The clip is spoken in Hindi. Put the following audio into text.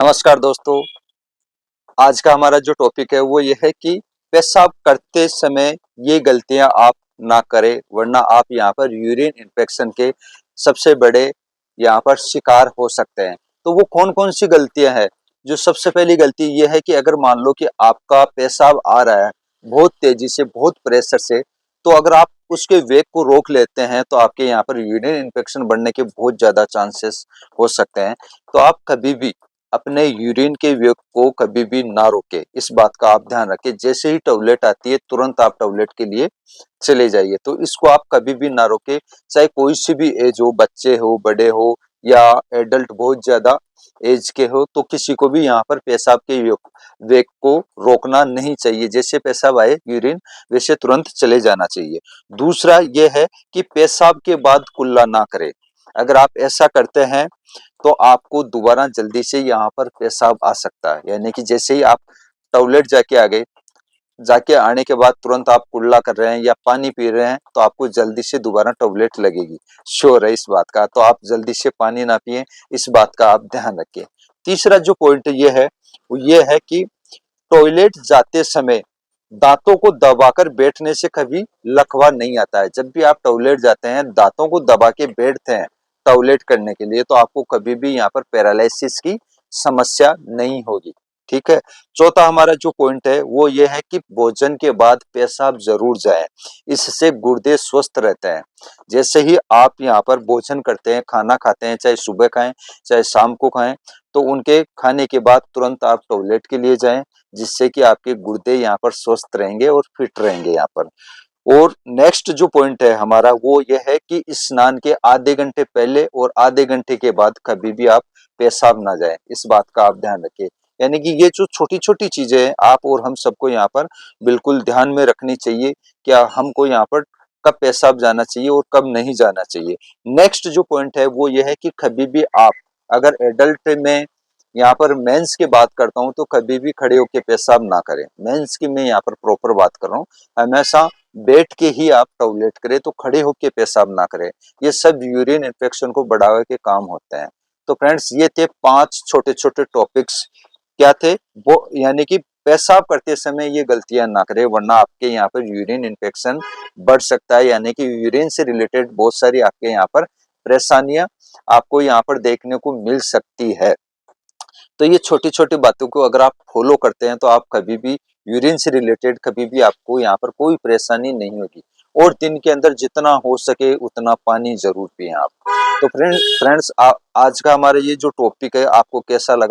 नमस्कार दोस्तों। आज का हमारा जो टॉपिक है वो ये है कि पेशाब करते समय ये गलतियां आप ना करें, वरना आप यहाँ पर यूरिन इन्फेक्शन के सबसे बड़े यहाँ पर शिकार हो सकते हैं। तो वो कौन कौन सी गलतियां हैं? जो सबसे पहली गलती ये है कि अगर मान लो कि आपका पेशाब आ रहा है बहुत तेजी से, बहुत प्रेशर से, तो अगर आप उसके वेग को रोक लेते हैं तो आपके यहाँ पर यूरिन इन्फेक्शन बढ़ने के बहुत ज्यादा चांसेस हो सकते हैं। तो आप कभी भी अपने यूरिन के वेग को कभी भी ना रोके, इस बात का आप ध्यान रखें। जैसे ही टॉयलेट आती है तुरंत आप टॉयलेट के लिए चले जाइए। तो इसको आप कभी भी ना रोके, चाहे कोई सी भी एज हो, बच्चे हो, बड़े हो या एडल्ट बहुत ज्यादा एज के हो, तो किसी को भी यहाँ पर पेशाब के वेग को रोकना नहीं चाहिए। जैसे पेशाब आए यूरिन, वैसे तुरंत चले जाना चाहिए। दूसरा यह है कि पेशाब के बाद कुल्ला ना करें। अगर आप ऐसा करते हैं तो आपको दोबारा जल्दी से यहाँ पर पेशाब आ सकता है। यानी कि जैसे ही आप टॉयलेट जाके आ गए, जाके आने के बाद तुरंत आप कुल्ला कर रहे हैं या पानी पी रहे हैं, तो आपको जल्दी से दोबारा टॉयलेट लगेगी। श्योर है इस बात का। तो आप जल्दी से पानी ना पिए, इस बात का आप ध्यान रखें। तीसरा जो पॉइंट ये है वो ये है कि टॉयलेट जाते समय दांतों को दबाकर बैठने से कभी लकवा नहीं आता है। जब भी आप टॉयलेट जाते हैं, दांतों को दबा के बैठते हैं टॉयलेट करने के लिए, तो आपको कभी भी यहाँ पर पैरालिसिस की समस्या नहीं होगी। ठीक है। चौथा हमारा जो पॉइंट है वो ये है कि भोजन के बाद पेशाब जरूर जाए, इससे गुर्दे स्वस्थ रहते हैं। जैसे ही आप यहाँ पर भोजन करते हैं, खाना खाते हैं, चाहे सुबह खाएं चाहे शाम को खाएं, तो उनके खाने के बाद तुरंत आप टॉयलेट के लिए जाएं, जिससे कि आपके गुर्दे यहाँ पर स्वस्थ रहेंगे और फिट रहेंगे यहाँ पर। और नेक्स्ट जो पॉइंट है हमारा वो ये है कि स्नान के आधे घंटे पहले और आधे घंटे के बाद कभी भी आप पेशाब ना जाए, इस बात का आप ध्यान रखिए। यानी कि ये जो छोटी छोटी चीजें हैं, आप और हम सबको यहाँ पर बिल्कुल ध्यान में रखनी चाहिए। क्या हमको यहाँ पर कब पेशाब जाना चाहिए और कब नहीं जाना चाहिए। नेक्स्ट जो पॉइंट है वो ये है कि कभी भी आप, अगर एडल्ट में यहाँ पर मेंस की बात करता हूँ, तो कभी भी खड़े होकर पेशाब ना करें। मेंस की मैं यहाँ पर प्रॉपर बात कर रहा हूँ। हमेशा बैठ के ही आप टॉयलेट करें, तो खड़े होके पेशाब ना करें। ये सब यूरिन इन्फेक्शन को बढ़ावे के काम होते हैं। तो फ्रेंड्स, ये थे 5 छोटे छोटे टॉपिक्स। क्या थे वो? यानी कि पेशाब करते समय ये गलतियां ना करें, वरना आपके यहाँ पर यूरिन इन्फेक्शन बढ़ सकता है। यानी कि यूरिन से रिलेटेड बहुत सारी आपके यहाँ पर परेशानियां आपको यहाँ पर देखने को मिल सकती है। तो ये छोटी छोटी बातों को अगर आप फॉलो करते हैं, तो आप कभी भी यूरिन से रिलेटेड कभी भी आपको यहाँ पर कोई परेशानी नहीं होगी। और दिन के अंदर जितना हो सके उतना पानी जरूर पिएं आप। तो फ्रेंड्स, आज का हमारा ये जो टॉपिक है आपको कैसा लगा?